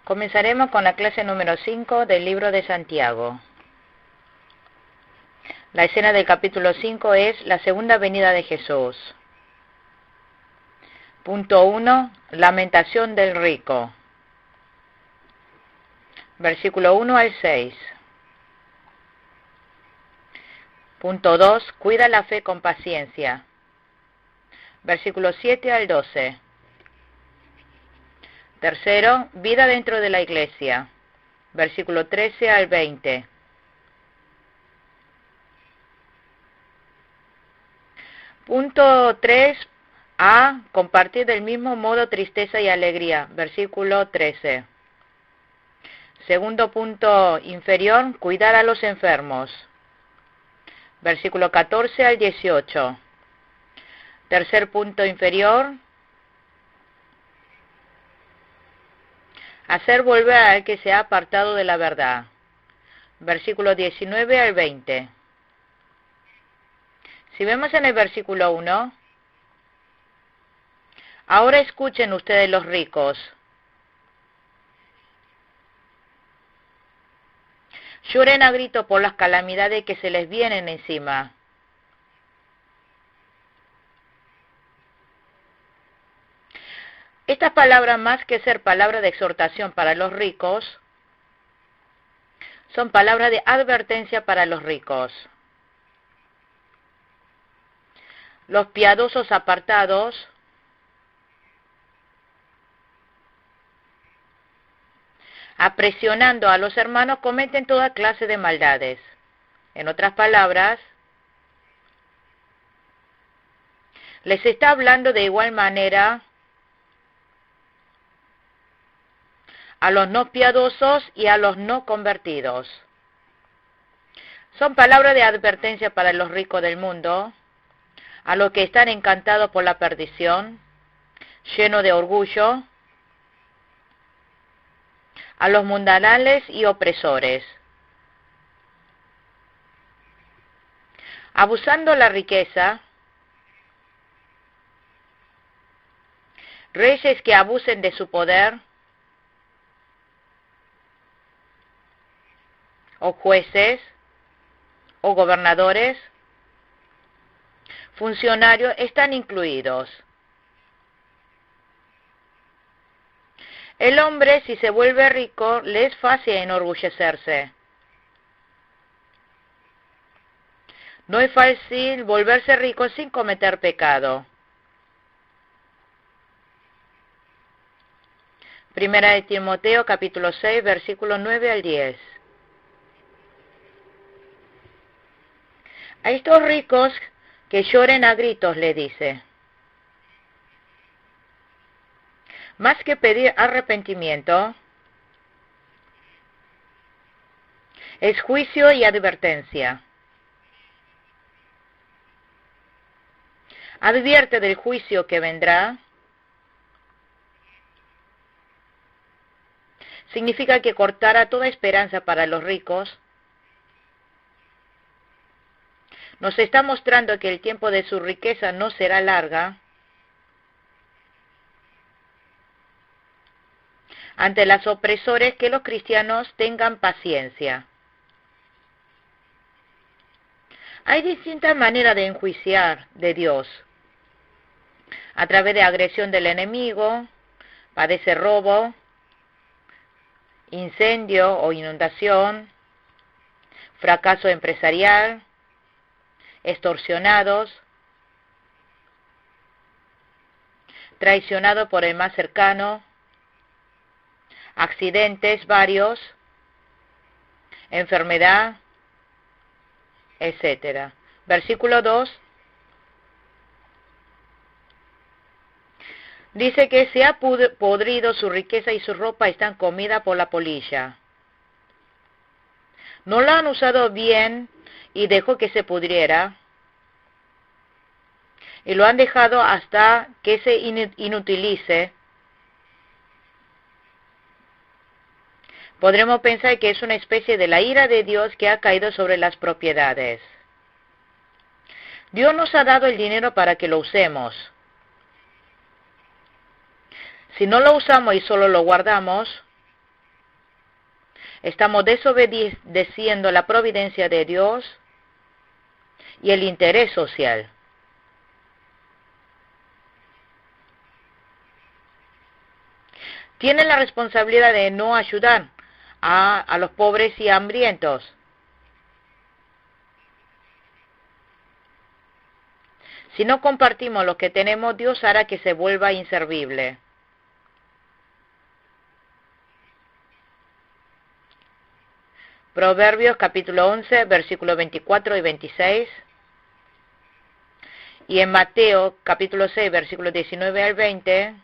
Comenzaremos con la clase número 5 del libro de Santiago. La escena del capítulo 5 es la segunda venida de Jesús. Punto 1. Lamentación del rico. Versículo 1 al 6. Punto 2. Cuida la fe con paciencia. Versículo 7 al 12. Tercero, vida dentro de la iglesia. Versículo 13 al 20. Punto 3. A. Compartir del mismo modo tristeza y alegría. Versículo 13. Segundo punto inferior, cuidar a los enfermos. Versículo 14 al 18. Tercer punto inferior, hacer volver al que se ha apartado de la verdad. Versículo 19 al 20. Si vemos en el versículo 1, ahora escuchen ustedes los ricos. Lloren a grito por las calamidades que se les vienen encima. Estas palabras, más que ser palabras de exhortación para los ricos, son palabras de advertencia para los ricos. Los piadosos apartados apresionando a los hermanos cometen toda clase de maldades. En otras palabras, les está hablando de igual manera a los no piadosos y a los no convertidos. Son palabras de advertencia para los ricos del mundo, a los que están encantados por la perdición, llenos de orgullo, a los mundanales y opresores. Abusando la riqueza, reyes que abusen de su poder, o jueces, o gobernadores, funcionarios están incluidos. El hombre, si se vuelve rico, le es fácil enorgullecerse. No es fácil volverse rico sin cometer pecado. Primera de Timoteo, capítulo 6, versículos 9 al 10. A estos ricos que lloren a gritos, le dice. Más que pedir arrepentimiento, es juicio y advertencia. Advierte del juicio que vendrá. Significa que cortará toda esperanza para los ricos. Nos está mostrando que el tiempo de su riqueza no será larga. Ante los opresores, que los cristianos tengan paciencia. Hay distintas maneras de enjuiciar de Dios. A través de agresión del enemigo, padece robo, incendio o inundación, fracaso empresarial, extorsionados, traicionado por el más cercano, accidentes varios, enfermedad, etc. Versículo 2 dice que se ha podrido su riqueza y su ropa están comidas por la polilla. No la han usado bien y dejó que se pudriera, y lo han dejado hasta que se inutilice. Podremos pensar que es una especie de la ira de Dios que ha caído sobre las propiedades. Dios nos ha dado el dinero para que lo usemos. Si no lo usamos y solo lo guardamos, Estamos desobedeciendo la providencia de Dios y el interés social. Tienen la responsabilidad de no ayudar a los pobres y hambrientos. Si no compartimos lo que tenemos, Dios hará que se vuelva inservible. Proverbios capítulo 11, versículos 24 y 26. Y en Mateo capítulo 6, versículos 19 al 20,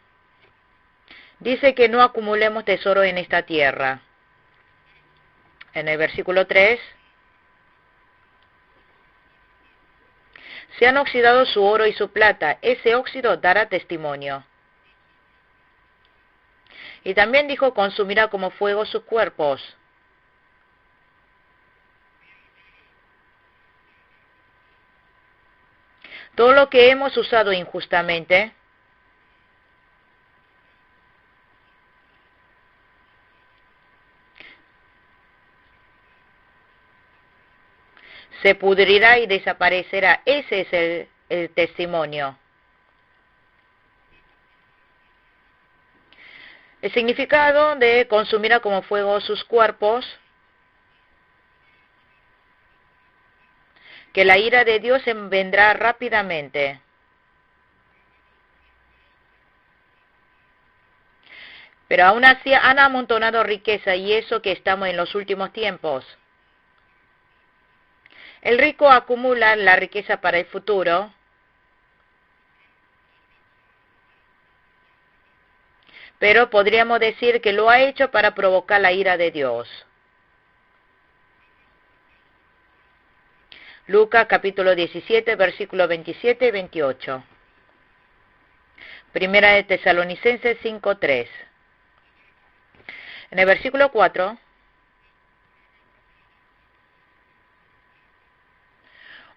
dice que no acumulemos tesoro en esta tierra. En el versículo 3, se han oxidado su oro y su plata, ese óxido dará testimonio. Y también dijo, consumirá como fuego sus cuerpos. Todo lo que hemos usado injustamente se pudrirá y desaparecerá. Ese es el testimonio. El significado de consumirá como fuego sus cuerpos, que la ira de Dios vendrá rápidamente. Pero aún así han amontonado riqueza, y eso que estamos en los últimos tiempos. El rico acumula la riqueza para el futuro, pero podríamos decir que lo ha hecho para provocar la ira de Dios. Lucas capítulo 17, versículos 27 y 28. Primera de Tesalonicenses 5:3. En el versículo 4,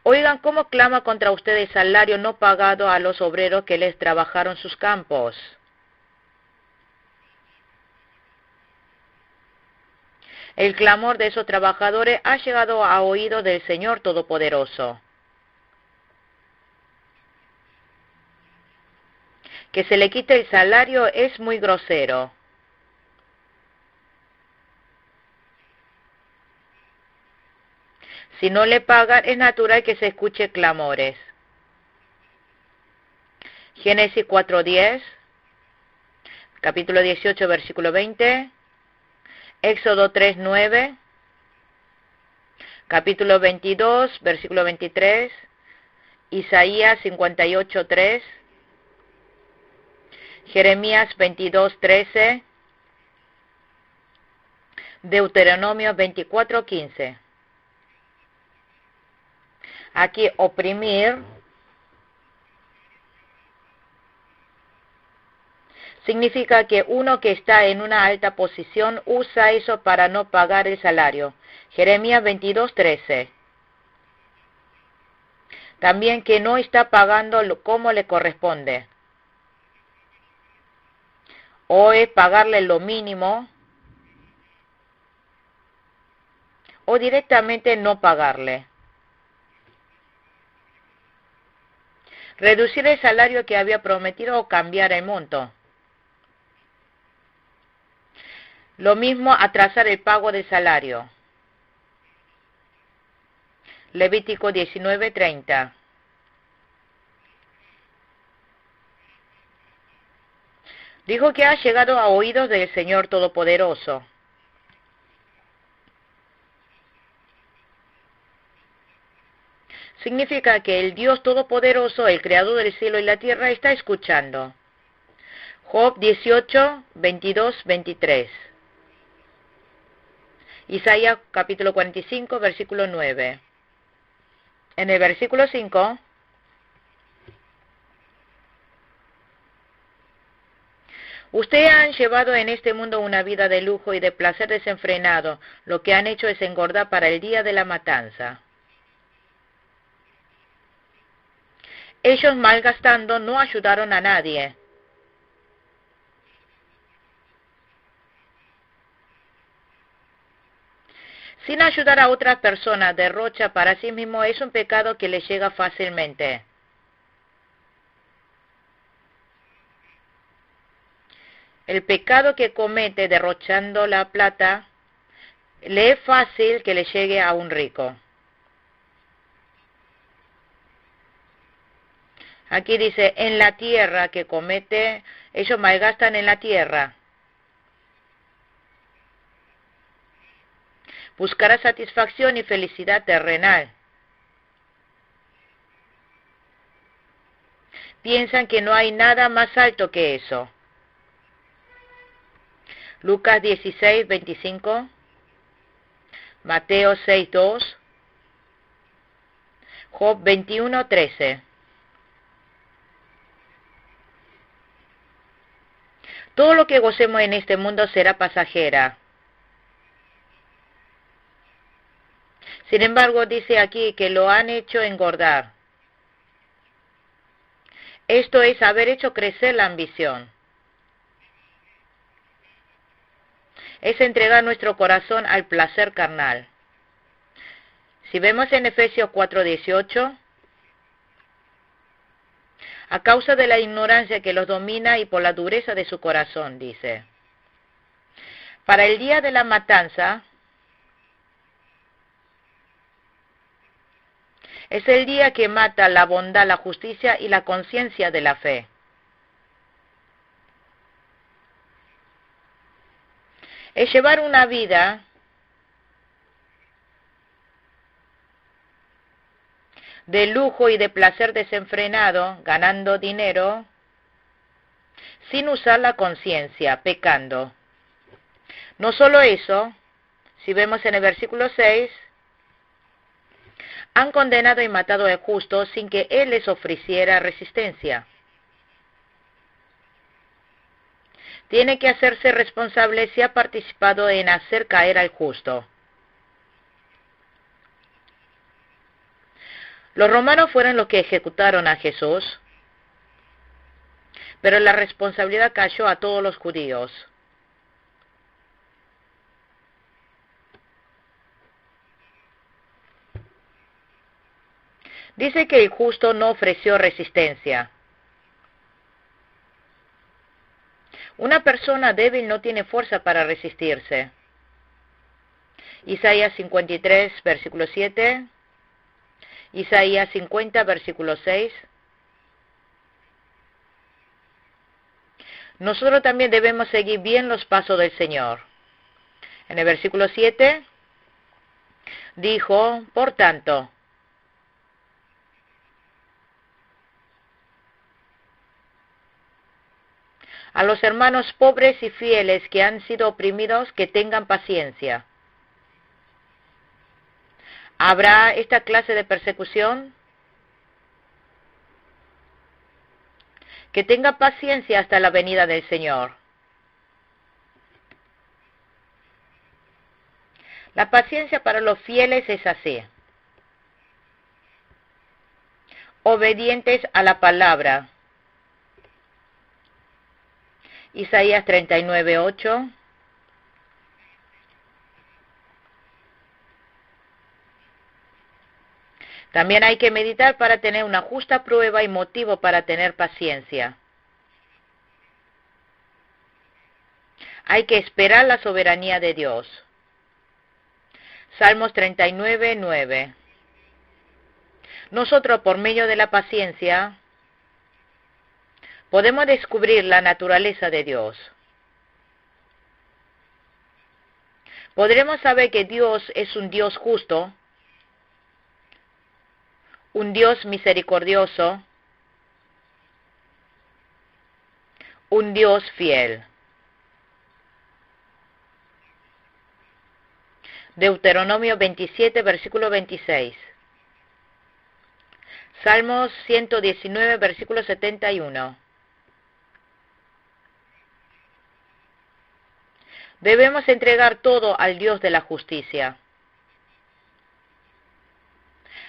oigan cómo clama contra ustedes salario no pagado a los obreros que les trabajaron sus campos. El clamor de esos trabajadores ha llegado a oídos del Señor Todopoderoso. Que se le quite el salario es muy grosero. Si no le pagan, es natural que se escuche clamores. Génesis 4:10, capítulo 18, versículo 20, Éxodo 3:9, capítulo 22, versículo 23, Isaías 58:3, Jeremías 22:13, Deuteronomio 24:15. Aquí oprimir significa que uno que está en una alta posición usa eso para no pagar el salario. Jeremías 22:13. También que no está pagando como le corresponde. O es pagarle lo mínimo, o directamente no pagarle. Reducir el salario que había prometido o cambiar el monto. Lo mismo, atrasar el pago del salario. Levítico 19:30. Dijo que ha llegado a oídos del Señor Todopoderoso. Significa que el Dios Todopoderoso, el Creador del cielo y la tierra, está escuchando. Job 18, 22, 23. Isaías capítulo 45, versículo 9. En el versículo 5, ustedes han llevado en este mundo una vida de lujo y de placer desenfrenado. Lo que han hecho es engordar para el día de la matanza. Ellos, malgastando, no ayudaron a nadie. Sin ayudar a otras personas, derrocha para sí mismo, es un pecado que le llega fácilmente. El pecado que comete derrochando la plata, le es fácil que le llegue a un rico. Aquí dice, en la tierra que comete, ellos malgastan en la tierra. Buscará satisfacción y felicidad terrenal. Piensan que no hay nada más alto que eso. Lucas 16, 25, Mateo 6, 2, Job 21, 13. Todo lo que gocemos en este mundo será pasajera. Sin embargo, dice aquí que lo han hecho engordar. Esto es haber hecho crecer la ambición. Es entregar nuestro corazón al placer carnal. Si vemos en Efesios 4:18, a causa de la ignorancia que los domina y por la dureza de su corazón, dice. Para el día de la matanza, es el día que mata la bondad, la justicia y la conciencia de la fe. Es llevar una vida de lujo y de placer desenfrenado, ganando dinero, sin usar la conciencia, pecando. No solo eso, si vemos en el versículo 6, han condenado y matado al justo sin que él les ofreciera resistencia. Tiene que hacerse responsable si ha participado en hacer caer al justo. Los romanos fueron los que ejecutaron a Jesús, pero la responsabilidad cayó a todos los judíos. Dice que el justo no ofreció resistencia. Una persona débil no tiene fuerza para resistirse. Isaías 53, versículo 7. Isaías 50, versículo 6. Nosotros también debemos seguir bien los pasos del Señor. En el versículo 7 dijo, por tanto, a los hermanos pobres y fieles que han sido oprimidos, que tengan paciencia. ¿Habrá esta clase de persecución? Que tenga paciencia hasta la venida del Señor. La paciencia para los fieles es así. Obedientes a la palabra. Isaías 39, 8. También hay que meditar para tener una justa prueba y motivo para tener paciencia. Hay que esperar la soberanía de Dios. Salmos 39, 9. Nosotros, por medio de la paciencia, podemos descubrir la naturaleza de Dios. Podremos saber que Dios es un Dios justo, un Dios misericordioso, un Dios fiel. Deuteronomio 27, versículo 26. Salmos 119, versículo 71. Debemos entregar todo al Dios de la justicia.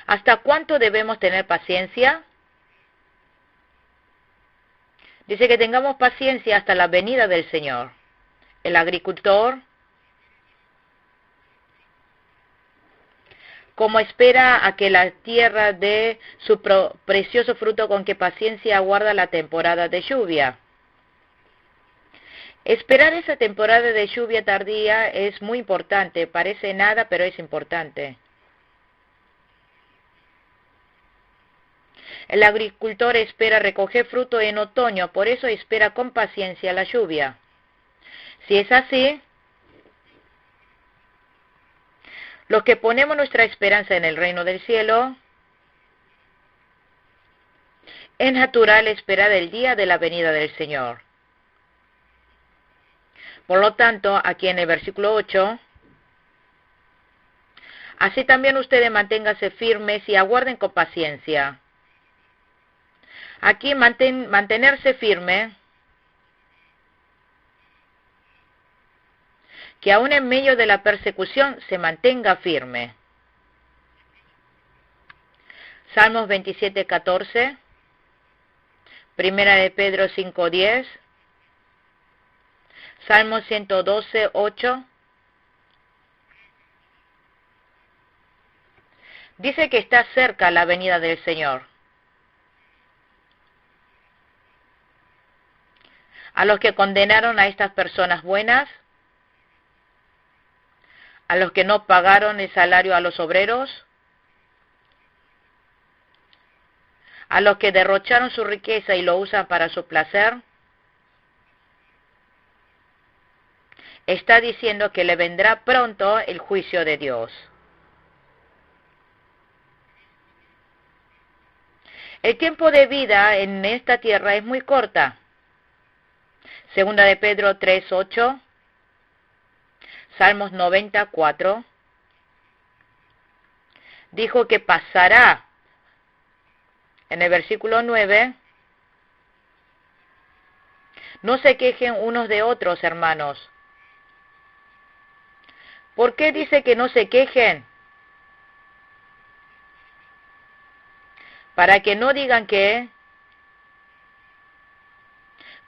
¿Hasta cuánto debemos tener paciencia? Dice que tengamos paciencia hasta la venida del Señor. El agricultor como espera a que la tierra dé su precioso fruto con que paciencia aguarda la temporada de lluvia. Esperar esa temporada de lluvia tardía es muy importante, parece nada, pero es importante. El agricultor espera recoger fruto en otoño, por eso espera con paciencia la lluvia. Si es así, los que ponemos nuestra esperanza en el reino del cielo, es natural esperar el día de la venida del Señor. Por lo tanto, aquí en el versículo 8, así también ustedes manténganse firmes y aguarden con paciencia. Aquí mantenerse firme, que aún en medio de la persecución se mantenga firme. Salmos 27:14, Primera de Pedro 5:10, Salmos 112:8. Dice que está cerca la venida del Señor. A los que condenaron a estas personas buenas, a los que no pagaron el salario a los obreros, a los que derrocharon su riqueza y lo usan para su placer, está diciendo que le vendrá pronto el juicio de Dios. El tiempo de vida en esta tierra es muy corta. Segunda de Pedro 3:8, Salmos 94, dijo que pasará. En el versículo 9, no se quejen unos de otros, hermanos. ¿Por qué dice que no se quejen? Para que no digan que,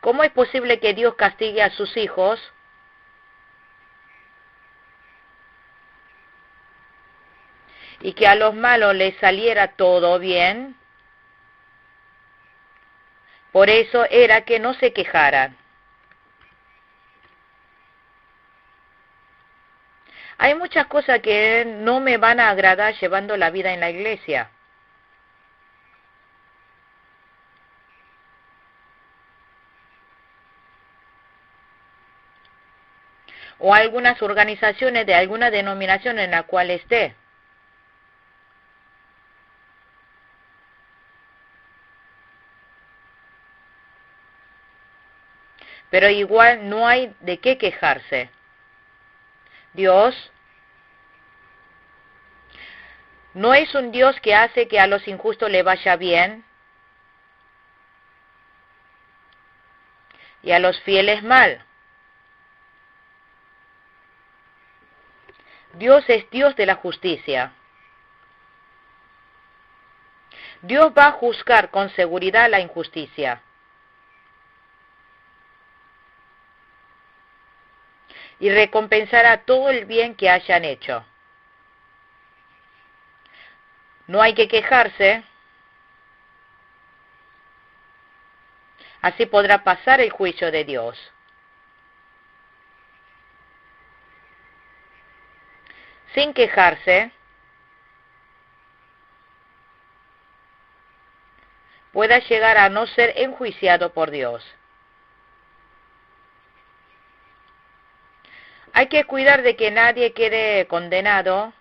¿cómo es posible que Dios castigue a sus hijos? Y que a los malos les saliera todo bien. Por eso era que no se quejaran. Hay muchas cosas que no me van a agradar llevando la vida en la iglesia. O algunas organizaciones de alguna denominación en la cual esté. Pero igual no hay de qué quejarse. Dios no es un Dios que hace que a los injustos le vaya bien y a los fieles mal. Dios es Dios de la justicia. Dios va a juzgar con seguridad la injusticia. Y recompensará todo el bien que hayan hecho. No hay que quejarse. Así podrá pasar el juicio de Dios. Sin quejarse, pueda llegar a no ser enjuiciado por Dios. Hay que cuidar de que nadie quede condenado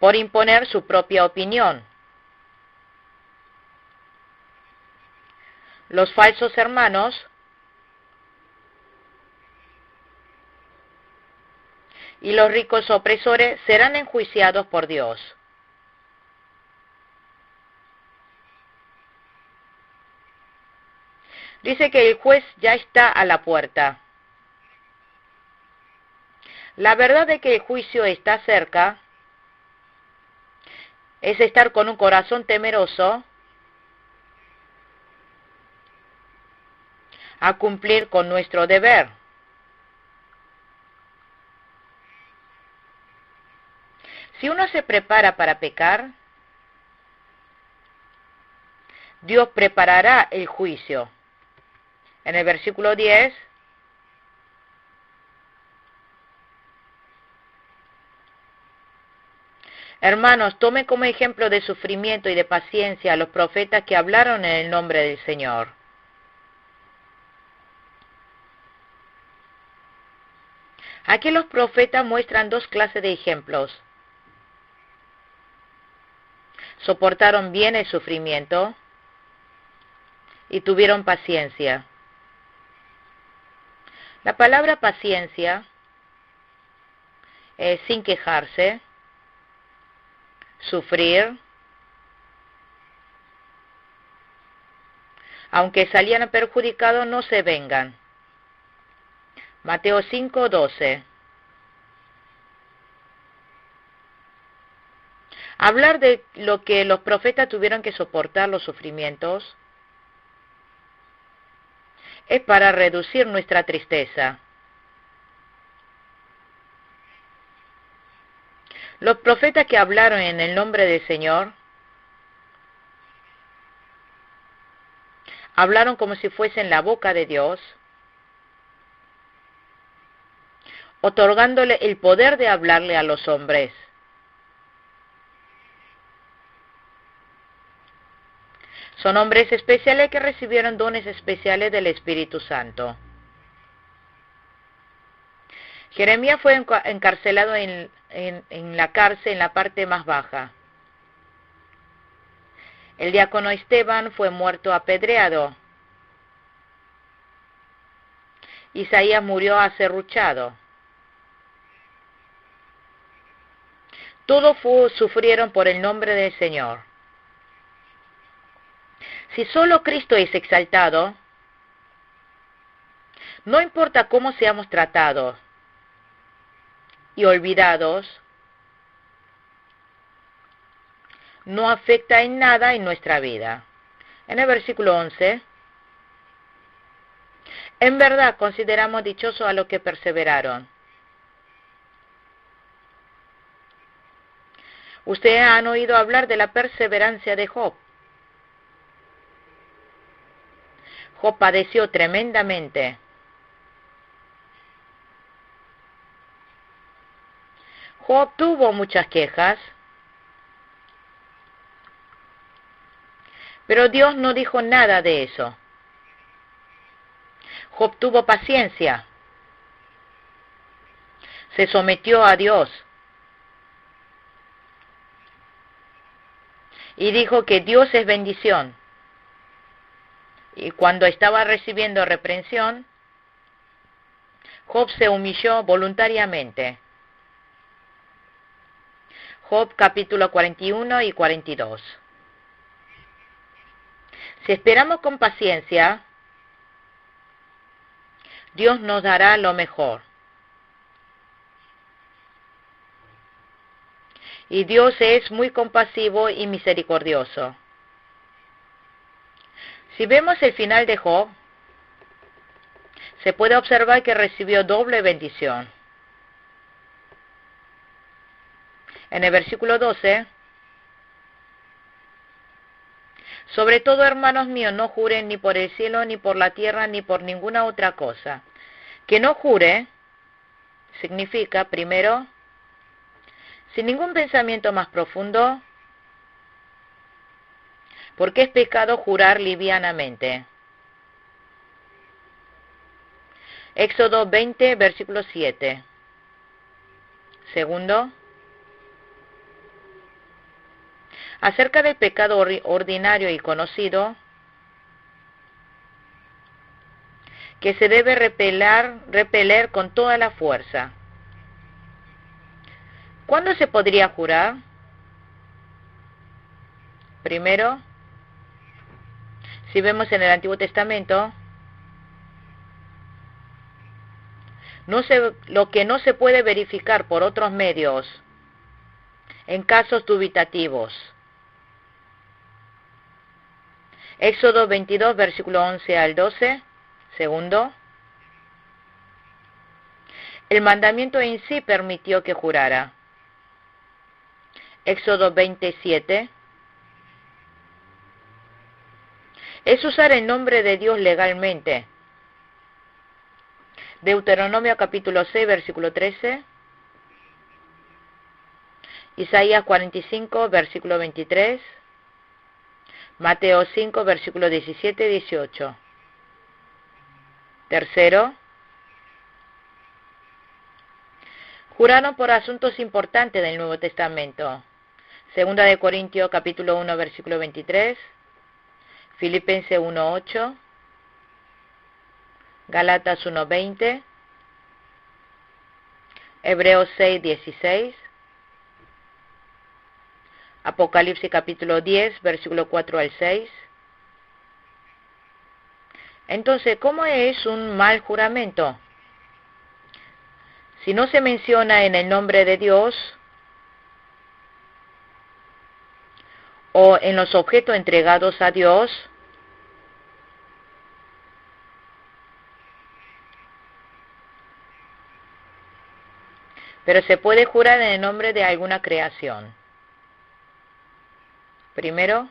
por imponer su propia opinión. Los falsos hermanos y los ricos opresores serán enjuiciados por Dios. Dice que el juez ya está a la puerta. La verdad de que el juicio está cerca es estar con un corazón temeroso a cumplir con nuestro deber. uno se prepara para pecar, Dios preparará el juicio. En el versículo 10, hermanos, tomen como ejemplo de sufrimiento y de paciencia a los profetas que hablaron en el nombre del Señor. Aquí los profetas muestran dos clases de ejemplos. Soportaron bien el sufrimiento y tuvieron paciencia. La palabra paciencia es sin quejarse, sufrir, aunque salían perjudicados, no se vengan. Mateo 5:12. Hablar de lo que los profetas tuvieron que soportar los sufrimientos es para reducir nuestra tristeza. Los profetas que hablaron en el nombre del Señor hablaron como si fuesen la boca de Dios, otorgándole el poder de hablarle a los hombres. Son hombres especiales que recibieron dones especiales del Espíritu Santo. Jeremías fue encarcelado en la cárcel en la parte más baja. El diácono Esteban fue muerto apedreado. Isaías murió aserruchado. Todos sufrieron por el nombre del Señor. Si solo Cristo es exaltado, no importa cómo seamos tratados y olvidados, no afecta en nada en nuestra vida. En el versículo 11, en verdad consideramos dichosos a los que perseveraron. Ustedes han oído hablar de la perseverancia de Job. Job padeció tremendamente. Job tuvo muchas quejas, pero Dios no dijo nada de eso. Job tuvo paciencia, se sometió a Dios y dijo que Dios es bendición. Y cuando estaba recibiendo reprensión, Job se humilló voluntariamente. Job capítulo 41 y 42. Si esperamos con paciencia, Dios nos dará lo mejor. Y Dios es muy compasivo y misericordioso. Si vemos el final de Job, se puede observar que recibió doble bendición. En el versículo 12, sobre todo, hermanos míos, no juren ni por el cielo, ni por la tierra, ni por ninguna otra cosa. Que no jure significa, primero, sin ningún pensamiento más profundo, porque es pecado jurar livianamente. Éxodo 20, versículo 7. Segundo, acerca del pecado ordinario y conocido, que se debe repeler con toda la fuerza. ¿Cuándo se podría jurar? Primero, si vemos en el Antiguo Testamento, lo que no se puede verificar por otros medios, en casos dubitativos. Éxodo 22, versículo 11 al 12. Segundo, el mandamiento en sí permitió que jurara. Éxodo 27. Es usar el nombre de Dios legalmente. Deuteronomio capítulo 6, versículo 13. Isaías 45, versículo 23. Mateo 5, versículo 17 y 18. Tercero, juraron por asuntos importantes del Nuevo Testamento. Segunda de Corintios capítulo 1, versículo 23. Filipenses 1, 8. Gálatas 1, 20. Hebreos 6, 16. Apocalipsis capítulo 10, versículo 4 al 6. Entonces, ¿cómo es un mal juramento? Si no se menciona en el nombre de Dios o en los objetos entregados a Dios, pero se puede jurar en el nombre de alguna creación. Primero,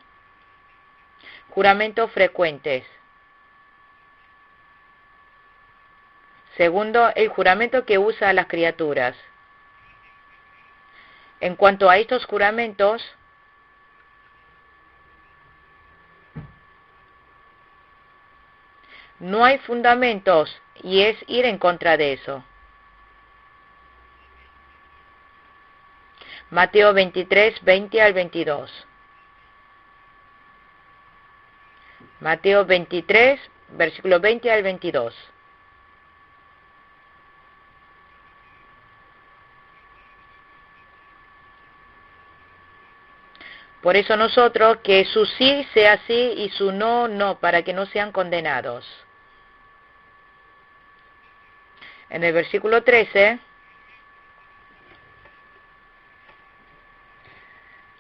juramentos frecuentes. Segundo, el juramento que usa a las criaturas. En cuanto a estos juramentos, no hay fundamentos y es ir en contra de eso. Mateo 23, 20 al 22. Mateo 23, versículo 20 al 22. Por eso nosotros, que su sí sea sí y su no, no, para que no sean condenados. En el versículo 13,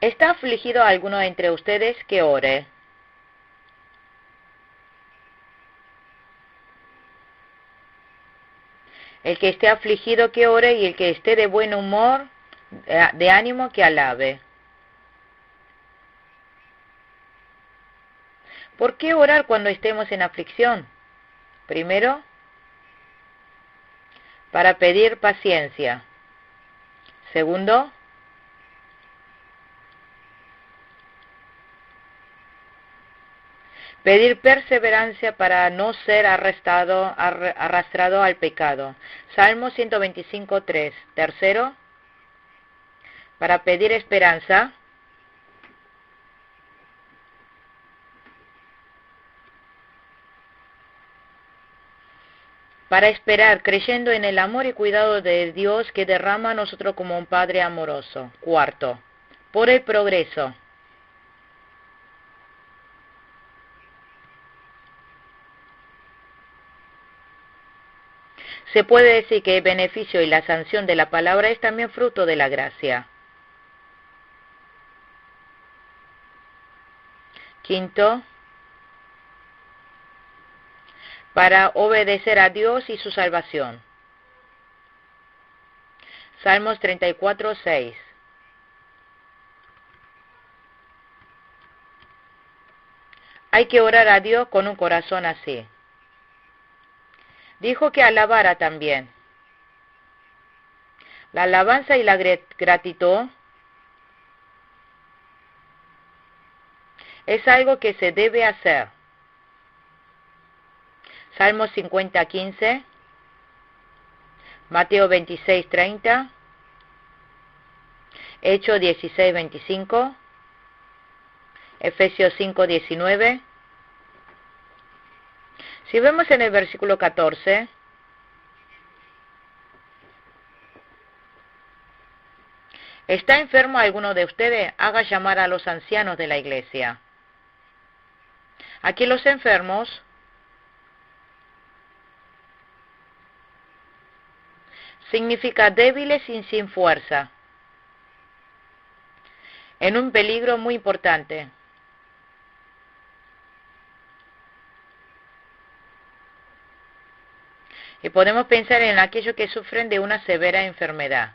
¿está afligido alguno entre ustedes que ore? El que esté afligido que ore, y el que esté de buen humor, de ánimo que alabe. ¿Por qué orar cuando estemos en aflicción? Primero, para pedir paciencia. Segundo, pedir perseverancia para no ser arrastrado al pecado. Salmo 125, 3. Tercero, para pedir esperanza. Para esperar, creyendo en el amor y cuidado de Dios que derrama a nosotros como un Padre amoroso. Cuarto, por el progreso. Se puede decir que el beneficio y la sanción de la palabra es también fruto de la gracia. Quinto, para obedecer a Dios y su salvación. Salmos 34, 6. Hay que orar a Dios con un corazón así. Dijo que alabara también. La alabanza y la gratitud es algo que se debe hacer. Salmos 50, 15. Mateo 26, 30. Hechos 16, 25. Efesios 5, 19. Si vemos en el versículo 14, ¿está enfermo alguno de ustedes? Haga llamar a los ancianos de la iglesia. Aquí los enfermos significa débiles y sin fuerza, en un peligro muy importante. Y podemos pensar en aquellos que sufren de una severa enfermedad.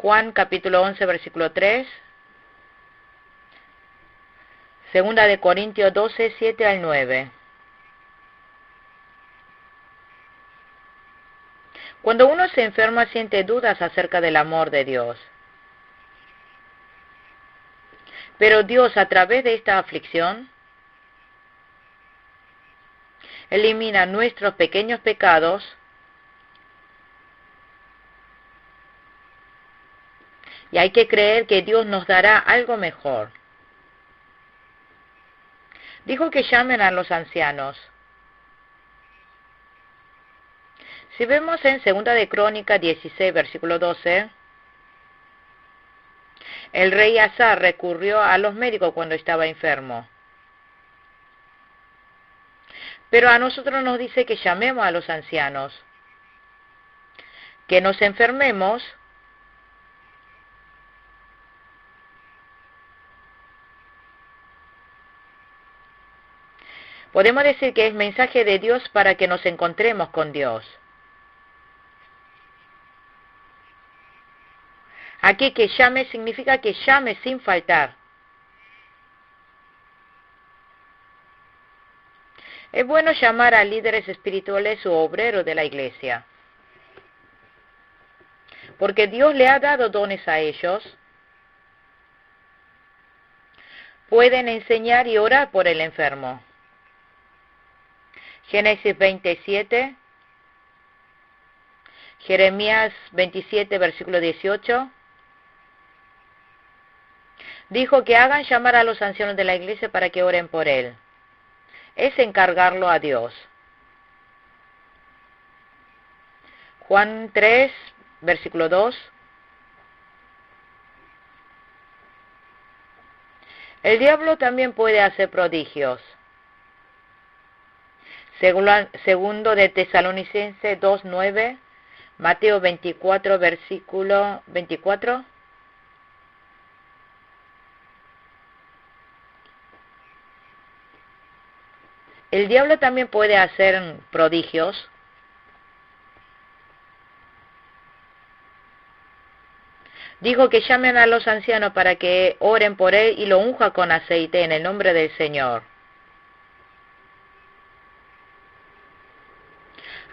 Juan capítulo 11, versículo 3. Segunda de Corintios 12, 7 al 9. Cuando uno se enferma siente dudas acerca del amor de Dios. Pero Dios, a través de esta aflicción, elimina nuestros pequeños pecados y hay que creer que Dios nos dará algo mejor. Dijo que llamen a los ancianos. Si vemos en 2 de Crónicas 16, versículo 12, el rey Asa recurrió a los médicos cuando estaba enfermo. Pero a nosotros nos dice que llamemos a los ancianos, que nos enfermemos podemos decir que es mensaje de Dios para que nos encontremos con Dios. Aquí que llame significa que llame sin faltar. Es bueno llamar a líderes espirituales o obreros de la iglesia, porque Dios le ha dado dones a ellos. Pueden enseñar y orar por el enfermo. Génesis 27, Jeremías 27, versículo 18. Dijo que hagan llamar a los ancianos de la iglesia para que oren por él. Es encargarlo a Dios. Juan 3, versículo 2. El diablo también puede hacer prodigios. Segundo de Tesalonicenses 2, 9. Mateo 24, versículo 24. El diablo también puede hacer prodigios. Dijo que llamen a los ancianos para que oren por él y lo unja con aceite en el nombre del Señor.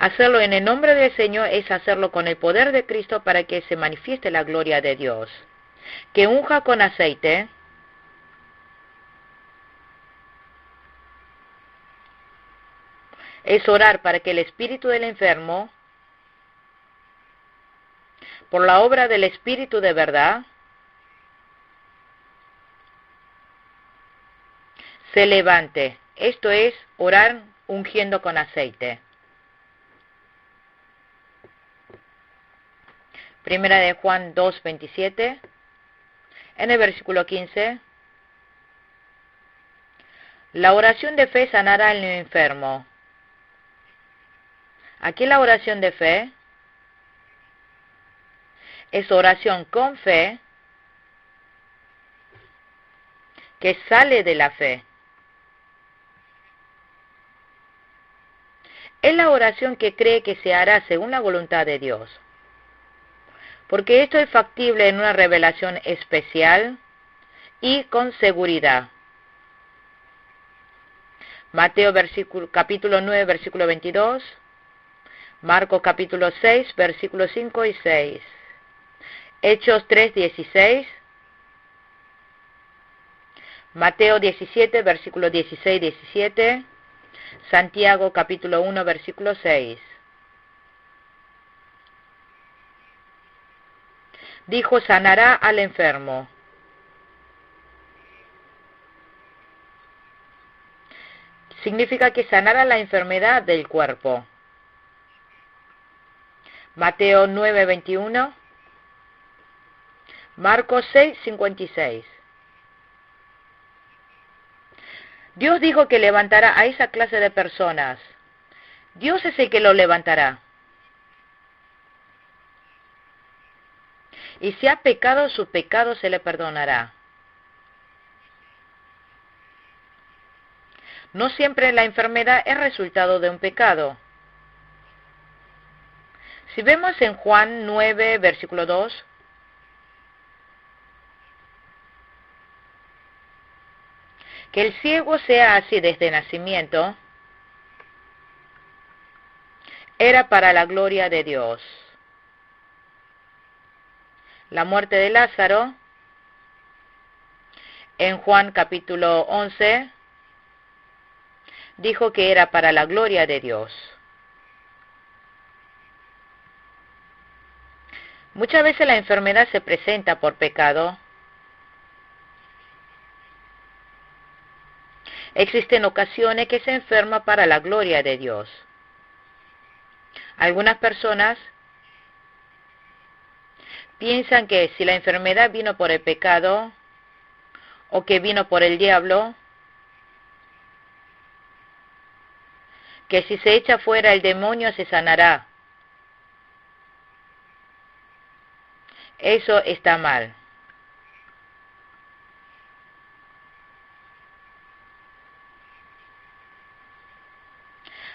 Hacerlo en el nombre del Señor es hacerlo con el poder de Cristo para que se manifieste la gloria de Dios. Que unja con aceite es orar para que el espíritu del enfermo, por la obra del Espíritu de verdad, se levante. Esto es orar ungiendo con aceite. Primera de Juan 2, 27. En el versículo 15. La oración de fe sanará al enfermo. Aquí la oración de fe es oración con fe que sale de la fe. Es la oración que cree que se hará según la voluntad de Dios. Porque esto es factible en una revelación especial y con seguridad. Mateo capítulo 9, versículo 22. Marcos capítulo 6, versículos 5 y 6. Hechos 3, 16. Mateo 17, versículo 16, 17. Santiago capítulo 1, versículo 6. Dijo, sanará al enfermo. Significa que sanará la enfermedad del cuerpo. Mateo 9, 21. Marcos 6, 56. Dios dijo que levantará a esa clase de personas. Dios es el que lo levantará. Y si ha pecado, su pecado se le perdonará. No siempre la enfermedad es resultado de un pecado. Si vemos en Juan 9, versículo 2, Que el ciego sea así desde nacimiento era para la gloria de Dios. La muerte de Lázaro, en Juan capítulo 11, dijo que era para la gloria de Dios. Muchas veces la enfermedad se presenta por pecado. Existen ocasiones que se enferma para la gloria de Dios. Algunas personas piensan que si la enfermedad vino por el pecado o que vino por el diablo, que si se echa fuera el demonio se sanará. Eso está mal.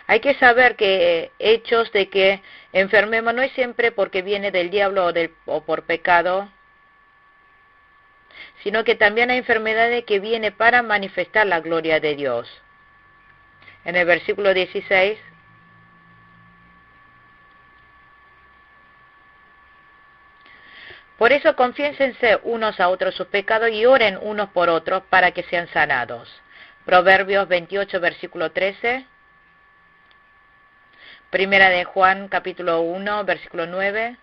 Hay que saber que hechos de que enfermemos no es siempre porque viene del diablo o por pecado, sino que también hay enfermedades que vienen para manifestar la gloria de Dios. En el versículo 16, por eso confiésense unos a otros sus pecados y oren unos por otros para que sean sanados. Proverbios 28, versículo 13. Primera de Juan, capítulo 1, versículo 9.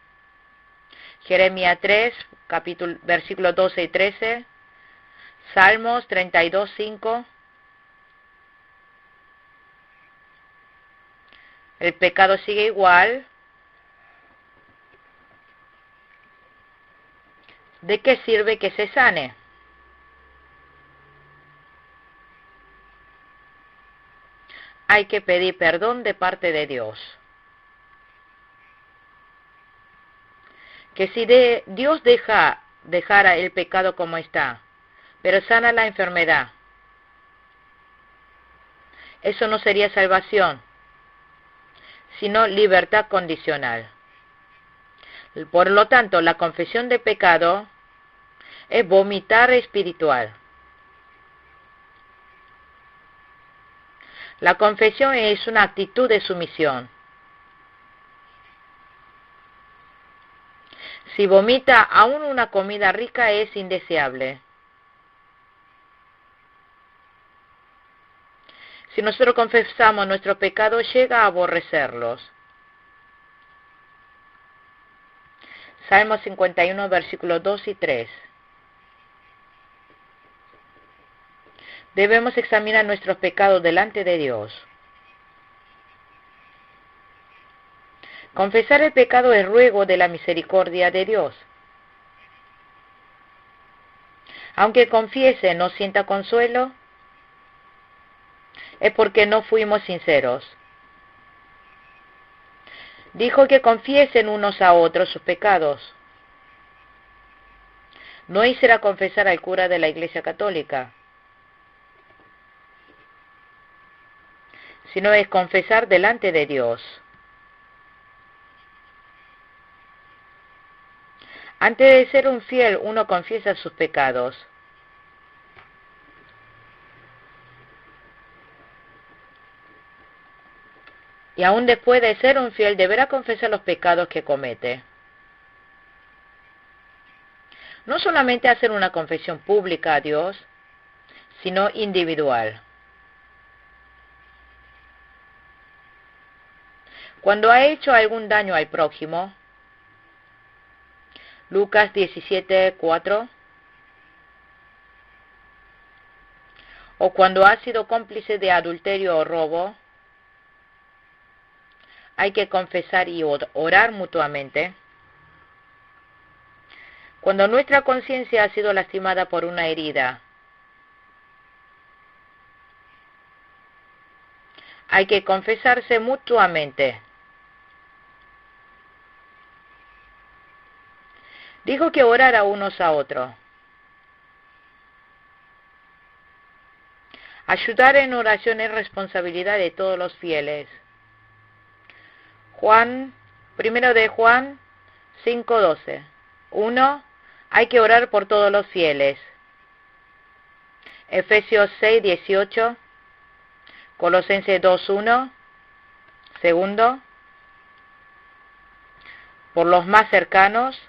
Jeremías 3, versículo 12 y 13. Salmos 32, 5. El pecado sigue igual. ¿De qué sirve que se sane? Hay que pedir perdón de parte de Dios. Que si Dios dejara el pecado como está, pero sana la enfermedad, eso no sería salvación, sino libertad condicional. Por lo tanto, la confesión de pecado es vomitar espiritual. La confesión es una actitud de sumisión. Si vomita aún una comida rica es indeseable. Si nosotros confesamos nuestro pecado, llega a aborrecerlos. Salmo 51, versículos 2 y 3. Debemos examinar nuestros pecados delante de Dios. Confesar el pecado es ruego de la misericordia de Dios. Aunque confiese no sienta consuelo, es porque no fuimos sinceros. Dijo que confiesen unos a otros sus pecados. No ir a confesar al cura de la Iglesia Católica, sino es confesar delante de Dios. Antes de ser un fiel, uno confiesa sus pecados. Y aún después de ser un fiel, deberá confesar los pecados que comete. No solamente hacer una confesión pública a Dios, sino individual. Cuando ha hecho algún daño al prójimo, Lucas 17, 4, o cuando ha sido cómplice de adulterio o robo, hay que confesar y orar mutuamente. Cuando nuestra conciencia ha sido lastimada por una herida, hay que confesarse mutuamente. Dijo que orara unos a otros. Ayudar en oración es responsabilidad de todos los fieles. Primero de Juan 5:12. 1. Hay que orar por todos los fieles. Efesios 6:18, Colosenses 2:1, segundo, por los más cercanos,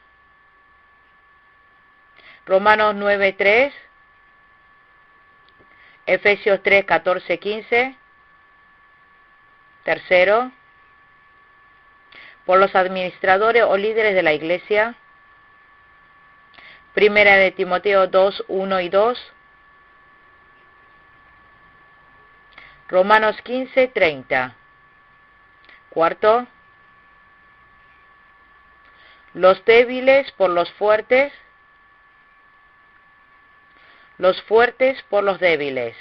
Romanos 9:3, Efesios 3:14-15, tercero, por los administradores o líderes de la iglesia, Primera de Timoteo 2:1 y 2, Romanos 15:30, cuarto, los débiles por los fuertes por los débiles.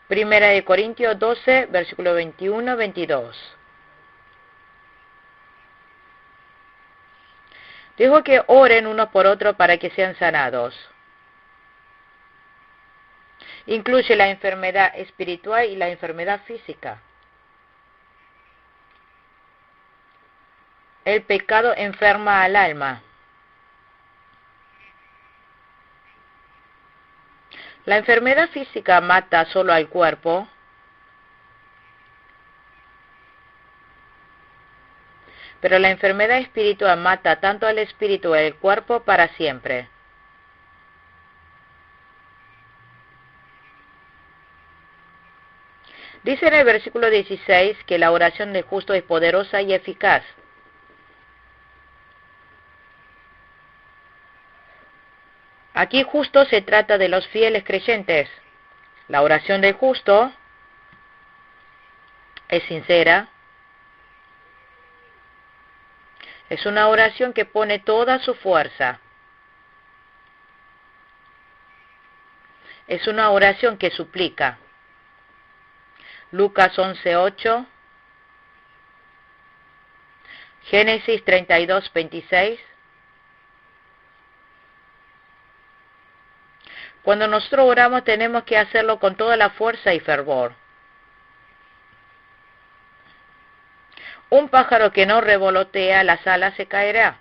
Primera de Corintios 12, versículo 21-22. Dijo que oren unos por otros para que sean sanados. Incluye la enfermedad espiritual y la enfermedad física. El pecado enferma al alma. La enfermedad física mata solo al cuerpo, pero la enfermedad espiritual mata tanto al espíritu y al cuerpo para siempre. Dice en el versículo 16 que la oración del justo es poderosa y eficaz. Aquí justo se trata de los fieles creyentes. La oración del justo es sincera. Es una oración que pone toda su fuerza. Es una oración que suplica. Lucas 11:8, Génesis 32:26. Cuando nosotros oramos tenemos que hacerlo con toda la fuerza y fervor. Un pájaro que no revolotea las alas se caerá.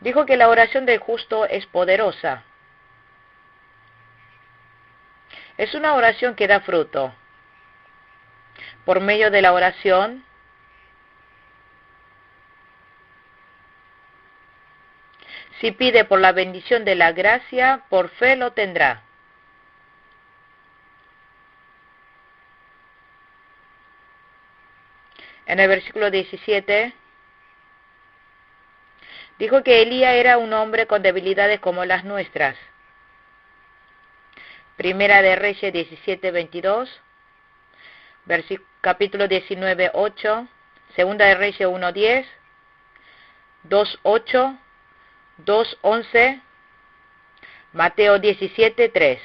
Dijo que la oración del justo es poderosa. Es una oración que da fruto. Por medio de la oración, si pide por la bendición de la gracia, por fe lo tendrá. En el versículo 17, dijo que Elías era un hombre con debilidades como las nuestras. Primera de Reyes 17:22, capítulo 19:8, Segunda de Reyes 1:10, 2:8, 2:11, Mateo 17:3.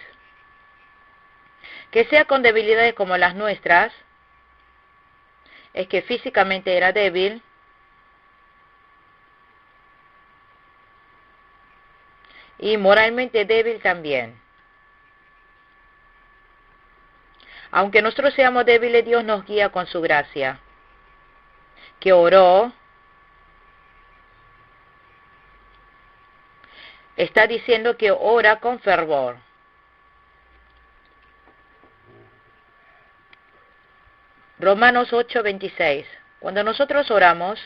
Que sea con debilidades como las nuestras, es que físicamente era débil, y moralmente débil también. Aunque nosotros seamos débiles, Dios nos guía con su gracia. Que oró, está diciendo que ora con fervor. Romanos 8:26. Cuando nosotros oramos,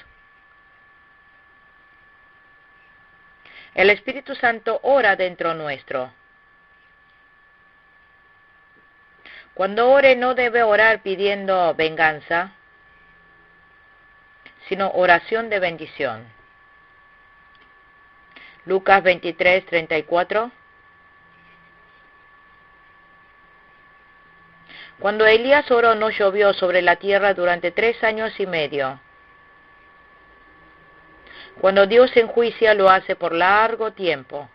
el Espíritu Santo ora dentro nuestro. Cuando ore no debe orar pidiendo venganza, sino oración de bendición. Lucas 23:34. Cuando Elías oró no llovió sobre la tierra durante 3 años y medio. Cuando Dios enjuicia lo hace por largo tiempo.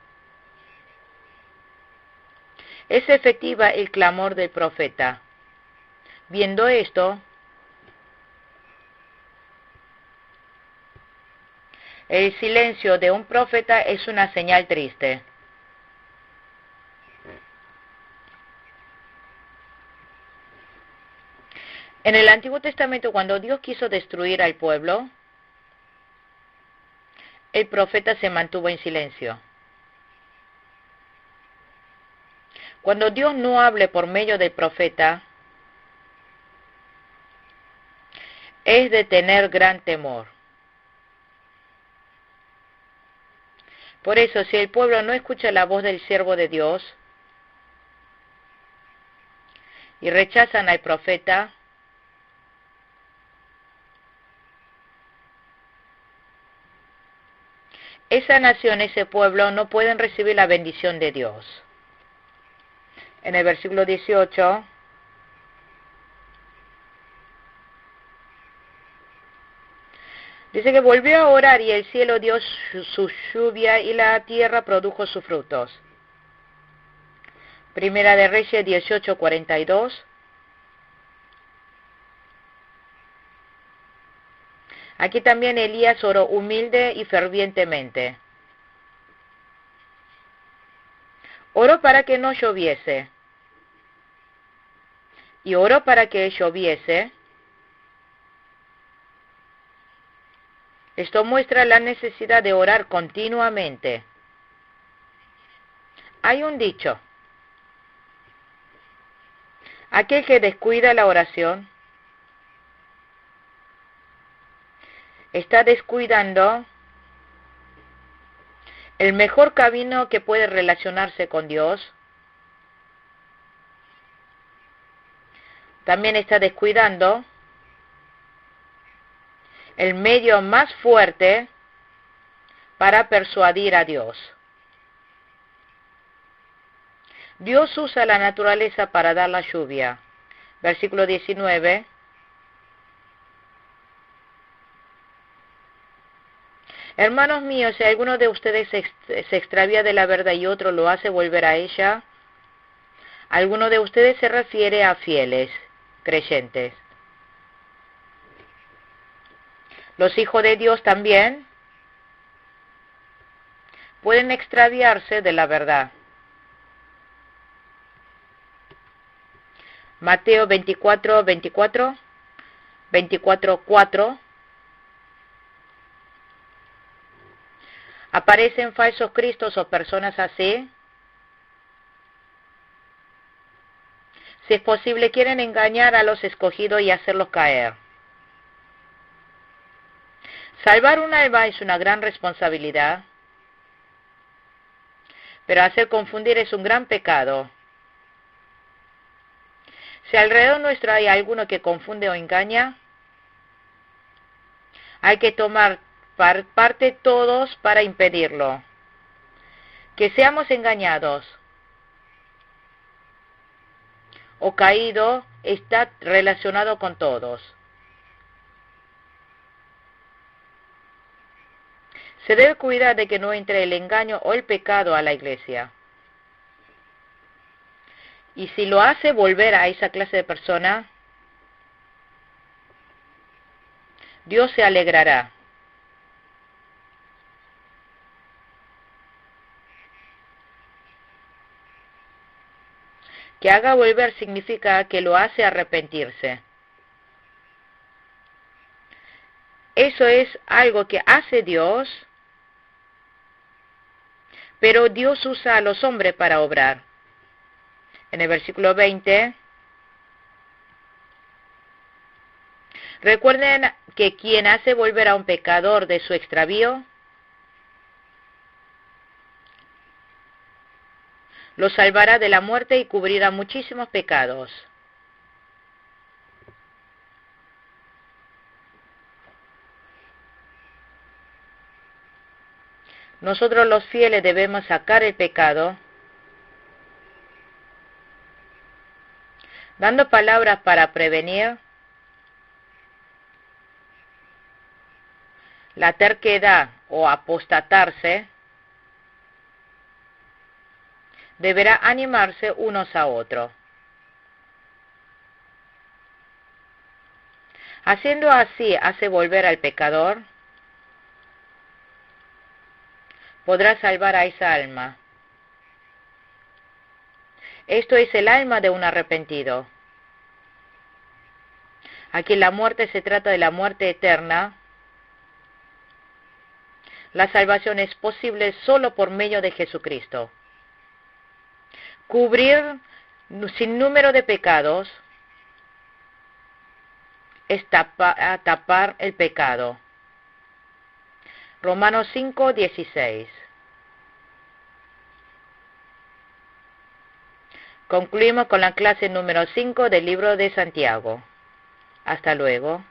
Es efectiva el clamor del profeta. Viendo esto, el silencio de un profeta es una señal triste. En el Antiguo Testamento, cuando Dios quiso destruir al pueblo, el profeta se mantuvo en silencio. Cuando Dios no hable por medio del profeta, es de tener gran temor. Por eso, si el pueblo no escucha la voz del siervo de Dios y rechazan al profeta, esa nación, ese pueblo, no pueden recibir la bendición de Dios. En el versículo 18, dice que volvió a orar y el cielo dio su lluvia y la tierra produjo sus frutos. Primera de Reyes 18:42. Aquí también Elías oró humilde y fervientemente. Oró para que no lloviese. Y oró para que lloviese. Esto muestra la necesidad de orar continuamente. Hay un dicho: aquel que descuida la oración está descuidando el mejor camino que puede relacionarse con Dios. También está descuidando el medio más fuerte para persuadir a Dios. Dios usa la naturaleza para dar la lluvia. Versículo 19. Hermanos míos, si alguno de ustedes se extravía de la verdad y otro lo hace volver a ella, alguno de ustedes se refiere a fieles, creyentes. Los hijos de Dios también pueden extraviarse de la verdad. Mateo 24:24, 24:4. Aparecen falsos cristos o personas así. Si es posible, quieren engañar a los escogidos y hacerlos caer. Salvar un alma es una gran responsabilidad, pero hacer confundir es un gran pecado. Si alrededor nuestro hay alguno que confunde o engaña, hay que tomar parte todos para impedirlo. Que seamos engañados o caído está relacionado con todos. Se debe cuidar de que no entre el engaño o el pecado a la iglesia. Y si lo hace volver a esa clase de persona, Dios se alegrará. Que haga volver significa que lo hace arrepentirse. Eso es algo que hace Dios, pero Dios usa a los hombres para obrar. En el versículo 20, recuerden que quien hace volver a un pecador de su extravío, lo salvará de la muerte y cubrirá muchísimos pecados. Nosotros los fieles debemos sacar el pecado, dando palabras para prevenir la terquedad o apostatarse. Deberá animarse unos a otros. Haciendo así, hace volver al pecador, podrá salvar a esa alma. Esto es el alma de un arrepentido. Aquí la muerte se trata de la muerte eterna, La salvación es posible solo por medio de Jesucristo. Cubrir sin número de pecados es tapar el pecado. Romanos 5:16. Concluimos con la clase número 5 del libro de Santiago. Hasta luego.